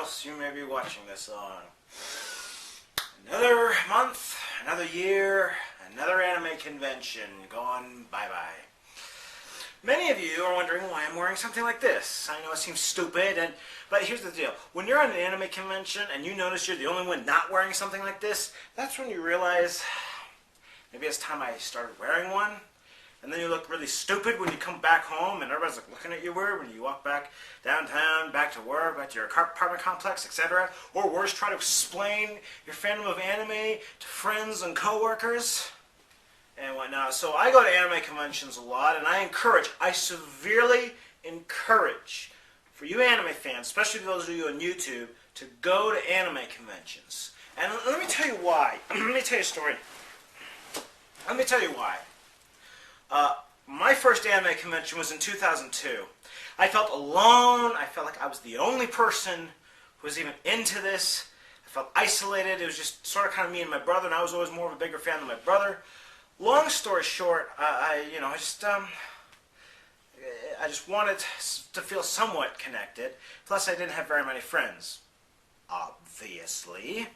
else you may be watching this on. Another month, another year, another anime convention gone bye-bye. Many of you are wondering why I'm wearing something like this. I know it seems stupid, but here's the deal. When you're at an anime convention and you notice you're the only one not wearing something like this, that's when you realize maybe it's time I started wearing one. And then you look really stupid when you come back home and everybody's like looking at you weird when you walk back downtown, back to work, back to your apartment complex, etc. Or worse, try to explain your fandom of anime to friends and coworkers and whatnot. So I go to anime conventions a lot, and I severely encourage for you anime fans, especially those of you on YouTube, to go to anime conventions. And let me tell you why. Let me tell you a story. Let me tell you why. My first anime convention was in 2002. I felt alone. I felt like I was the only person who was even into this. I felt isolated. It was just sort of kind of me and my brother, and I was always more of a bigger fan than my brother. Long story short, I just wanted to feel somewhat connected. Plus, I didn't have very many friends, obviously.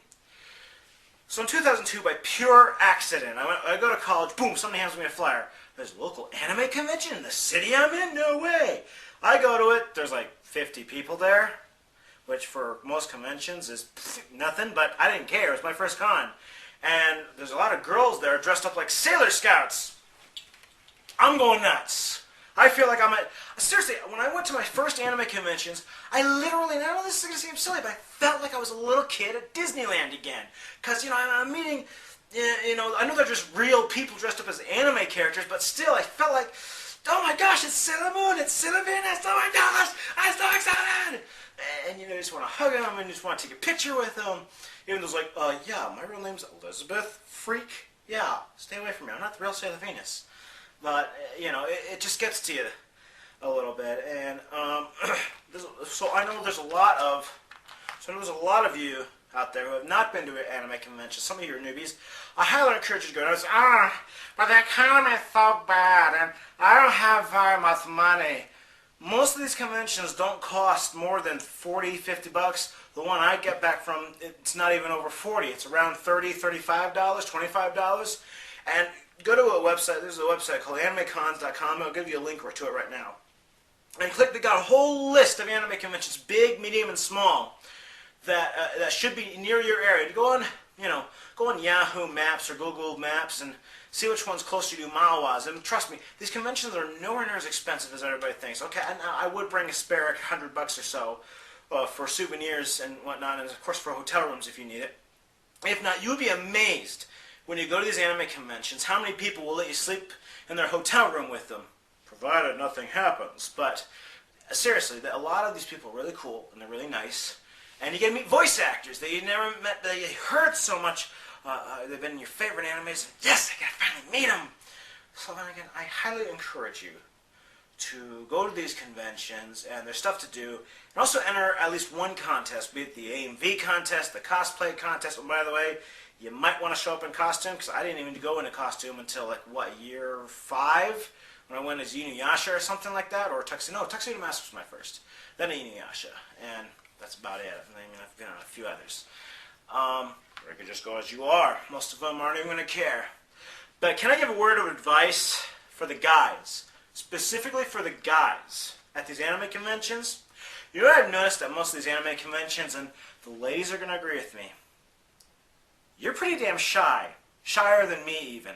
So in 2002, by pure accident, I go to college, boom, somebody hands me a flyer. There's a local anime convention in the city I'm in? No way. I go to it, there's like 50 people there, which for most conventions is nothing, but I didn't care. It was my first con. And there's a lot of girls there dressed up like Sailor Scouts. I'm going nuts. I feel like seriously, when I went to my first anime conventions, I literally, and I know this is going to seem silly, but I felt like I was a little kid at Disneyland again. Because, I'm meeting, I know they're just real people dressed up as anime characters, but still, I felt like, oh my gosh, it's Sailor Moon, it's Sailor Venus, oh my gosh, I'm so excited! And, you just want to hug them, and you just want to take a picture with them. Even though it's like, yeah, my real name's Elizabeth, freak. Yeah, stay away from me, I'm not the real Sailor Venus. But, it just gets to you a little bit. And so I know there's a lot of you out there who have not been to an anime convention. Some of you are newbies. I highly encourage you to go. And say, but the economy is so bad, and I don't have very much money. Most of these conventions don't cost more than $40, $50. The one I get back from, it's not even over $40. It's around $30, $35, $25. And go to a website. There's a website called animecons.com. I'll give you a link to it right now. And they got a whole list of anime conventions, big, medium, and small, that should be near your area. Go on Yahoo Maps or Google Maps and see which one's closer to you mile-wise. And trust me, these conventions are nowhere near as expensive as everybody thinks. Okay, I would bring a spare $100 or so for souvenirs and whatnot, and of course for hotel rooms if you need it. If not, you'll be amazed when you go to these anime conventions how many people will let you sleep in their hotel room with them, provided nothing happens. But seriously, a lot of these people are really cool and they're really nice. And you get to meet voice actors that you never met, that you heard so much. They've been in your favorite animes. Yes, I got to finally meet them. So then again, I highly encourage you to go to these conventions, and there's stuff to do. And also enter at least one contest, be it the AMV contest, the cosplay contest. And by the way, you might want to show up in costume, because I didn't even go in a costume until year 5, when I went as Inuyasha or something like that, or Tuxedo. No, Tuxedo Mask was my first. Then Inuyasha, and that's about it. I've been on a few others. Or you could just go as you are. Most of them aren't even going to care. But can I give a word of advice for the guys? Specifically for the guys at these anime conventions? I've noticed that most of these anime conventions, and the ladies are going to agree with me, you're pretty damn shy. Shyer than me, even.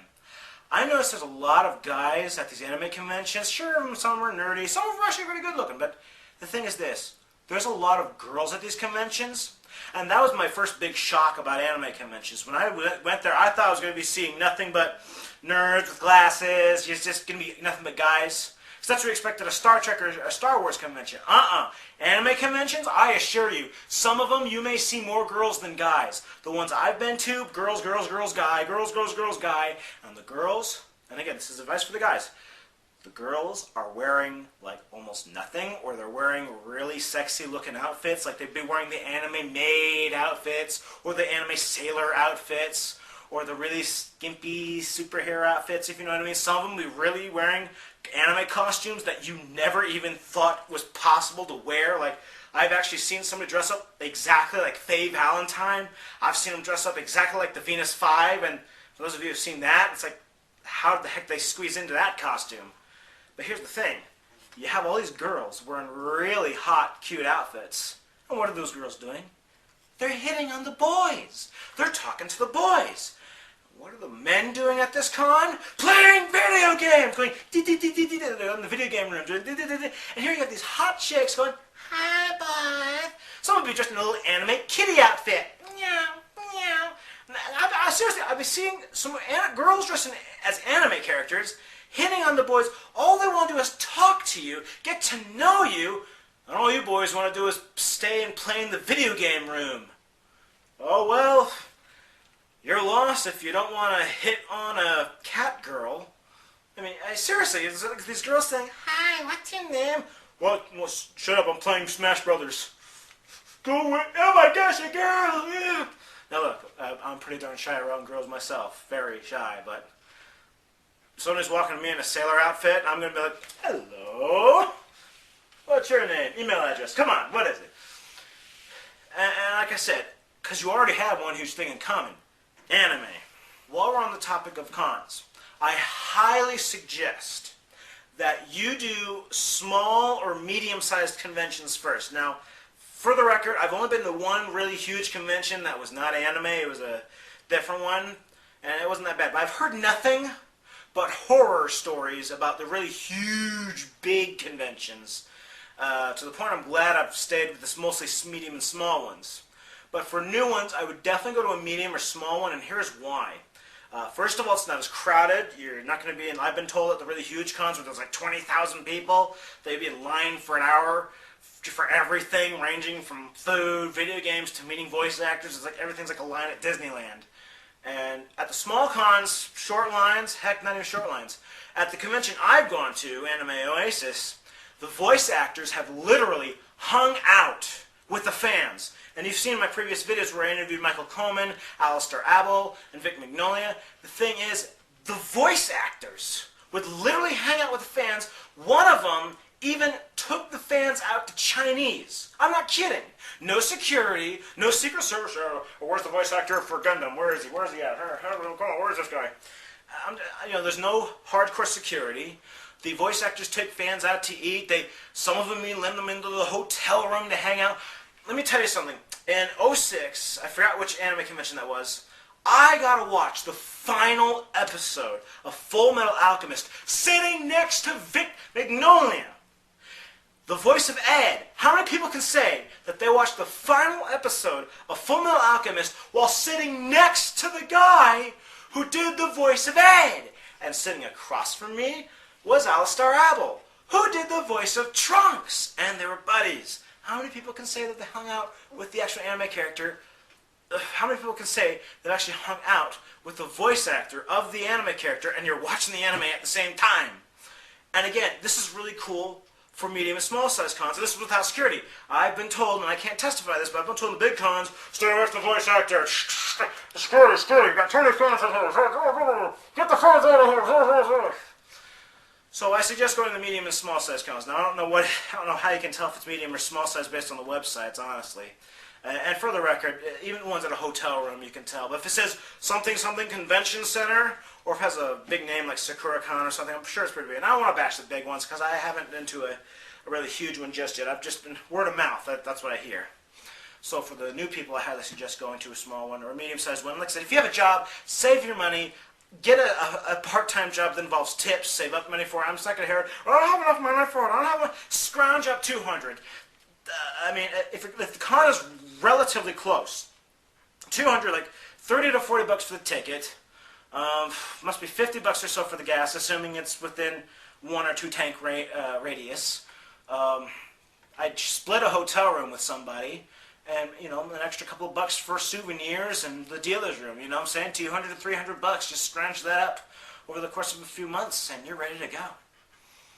I noticed there's a lot of guys at these anime conventions. Sure, some are nerdy. Some of them are actually pretty good looking. But the thing is this. There's a lot of girls at these conventions. And that was my first big shock about anime conventions. When I went there, I thought I was going to be seeing nothing but nerds with glasses. It's just going to be nothing but guys. Because that's what we expect at a Star Trek or a Star Wars convention. Anime conventions, I assure you, some of them you may see more girls than guys. The ones I've been to, girls, girls, girls, guy, girls, girls, girls, guy. And the girls, and again, this is advice for the guys, the girls are wearing like almost nothing, or they're wearing really sexy looking outfits, like they've been wearing the anime maid outfits, or the anime sailor outfits, or the really skimpy superhero outfits, if you know what I mean. Some of them will be really wearing anime costumes that you never even thought was possible to wear. Like, I've actually seen somebody dress up exactly like Faye Valentine. I've seen them dress up exactly like the Venus Five, and for those of you who've seen that, it's like, how the heck they squeeze into that costume? But here's the thing. You have all these girls wearing really hot, cute outfits. And what are those girls doing? They're hitting on the boys. They're talking to the boys. What are the men doing at this con? Playing video games, going they're in the video game room, doing and here you have these hot chicks going, hi, bud. Some would be dressed in a little anime kitty outfit. Meow, meow. Seriously, I've been seeing some girls dressed as anime characters, hitting on the boys. All they want to do is talk to you, get to know you, and all you boys want to do is stay and play in the video game room. Oh, well, you're lost if you don't want to hit on a cat girl. I mean, seriously, it's like these girls saying, hi, what's your name? Well, shut up, I'm playing Smash Brothers. Go away. Oh my gosh, a girl! Yeah. Now look, I'm pretty darn shy around girls myself. Very shy, but somebody's walking to me in a sailor outfit, I'm going to be like, hello? What's your name? Email address. Come on, what is it? And like I said, because you already have one huge thing in common. Anime. While we're on the topic of cons, I highly suggest that you do small or medium-sized conventions first. Now, for the record, I've only been to one really huge convention that was not anime. It was a different one, and it wasn't that bad. But I've heard nothing but horror stories about the really huge, big conventions. To the point I'm glad I've stayed with this mostly medium and small ones. But for new ones, I would definitely go to a medium or small one, and here's why. First of all, it's not as crowded. You're not going to be in, I've been told at the really huge cons where there's like 20,000 people, they'd be in line for an hour for everything, ranging from food, video games, to meeting voice actors. It's like everything's like a line at Disneyland. And at the small cons, short lines, heck, not even short lines. At the convention I've gone to, Anime OASIS, the voice actors have literally hung out with the fans. And you've seen my previous videos where I interviewed Michael Coleman, Alistair Abel, and Vic Magnolia. The thing is, the voice actors would literally hang out with the fans. One of them even took the fans out to Chinese. I'm not kidding. No security, no Secret Service. Where's the voice actor for Gundam? Where is he? Where's he at? Where's this guy? There's no hardcore security. The voice actors take fans out to eat. Some of them even lend them into the hotel room to hang out. Let me tell you something. In '06, I forgot which anime convention that was, I got to watch the final episode of Full Metal Alchemist sitting next to Vic Magnolia, the voice of Ed. How many people can say that they watched the final episode of Full Metal Alchemist while sitting next to the guy who did the voice of Ed? And sitting across from me was Alistair Abel, who did the voice of Trunks, and they were buddies. How many people can say that they hung out with the actual anime character? How many people can say they've actually hung out with the voice actor of the anime character and you're watching the anime at the same time? And again, this is really cool for medium and small size cons. And this is without security. I've been told, and I can't testify this, but I've been told in the big cons, stay away from the voice actor. Security, got 20 fans in here. Get the fans out of here. So I suggest going to the medium and small size cons. Now I don't know how you can tell if it's medium or small size based on the websites, honestly. And for the record, even ones at a hotel room you can tell. But if it says something convention center, or if it has a big name like SakuraCon or something, I'm sure it's pretty big. And I don't want to bash the big ones because I haven't been to a really huge one just yet. I've just been word of mouth. That's what I hear. So for the new people, I highly suggest going to a small one or a medium-sized one. Like I said, if you have a job, save your money. Get a part-time job that involves tips. Save up money for it. I'm just not going to hear, I don't have enough money for it. I don't have enough. Scrounge up $200. I mean, if the con is relatively close, $200, like $30 to $40 for the ticket. Must be $50 or so for the gas, assuming it's within 1 or 2 tank radius. I'd split a hotel room with somebody. And, an extra couple of bucks for souvenirs and the dealer's room, you know what I'm saying? $200 to $300, just scrounge that up over the course of a few months and you're ready to go.